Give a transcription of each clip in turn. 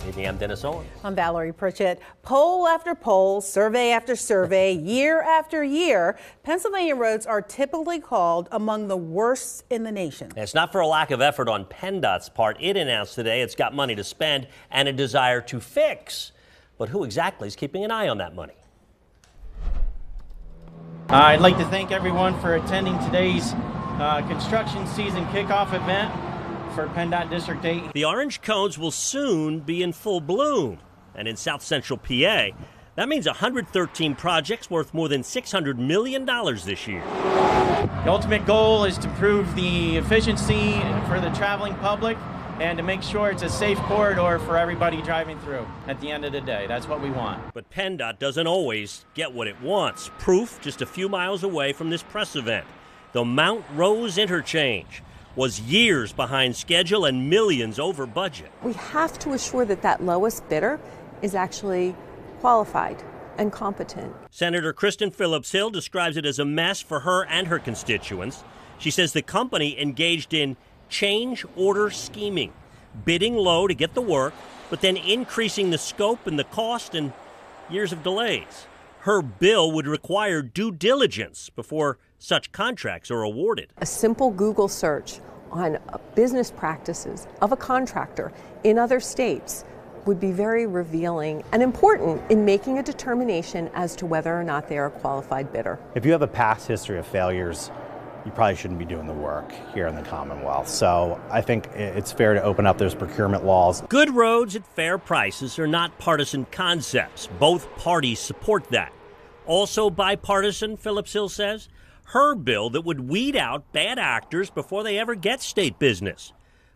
Evening, I'm Dennis Owens. I'm Valerie Pritchett. Poll after poll, survey after survey, year after year, Pennsylvania roads are typically called among the worst in the nation. And it's not for a lack of effort on PennDOT's part. It announced today it's got money to spend and a desire to fix. But who exactly is keeping an eye on that money? I'd like to thank everyone for attending today's construction season kickoff event for PennDOT District 8. The orange cones will soon be in full bloom. And in South Central PA, that means 113 projects worth more than $600 million this year. The ultimate goal is to improve the efficiency for the traveling public and to make sure it's a safe corridor for everybody driving through at the end of the day. That's what we want. But PennDOT doesn't always get what it wants. Proof just a few miles away from this press event. The Mount Rose Interchange was years behind schedule and millions over budget. We have to assure that that lowest bidder is actually qualified and competent. Senator Kristen Phillips-Hill describes it as a mess for her and her constituents. She says the company engaged in change order scheming, bidding low to get the work, but then increasing the scope and the cost and years of delays. Her bill would require due diligence before such contracts are awarded. A simple Google search on business practices of a contractor in other states would be very revealing and important in making a determination as to whether or not they are a qualified bidder. If you have a past history of failures, you probably shouldn't be doing the work here in the Commonwealth. So I think it's fair to open up those procurement laws. Good roads at fair prices are not partisan concepts. Both parties support that. Also bipartisan, Phillips-Hill says, her bill that would weed out bad actors before they ever get state business.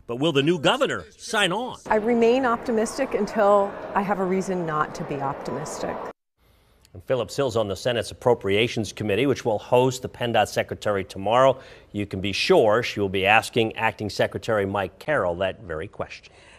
But will the new governor sign on? I remain optimistic until I have a reason not to be optimistic. And Phillips-Hill's on the Senate's Appropriations Committee, which will host the PennDOT Secretary tomorrow. You can be sure she will be asking Acting Secretary Mike Carroll that very question.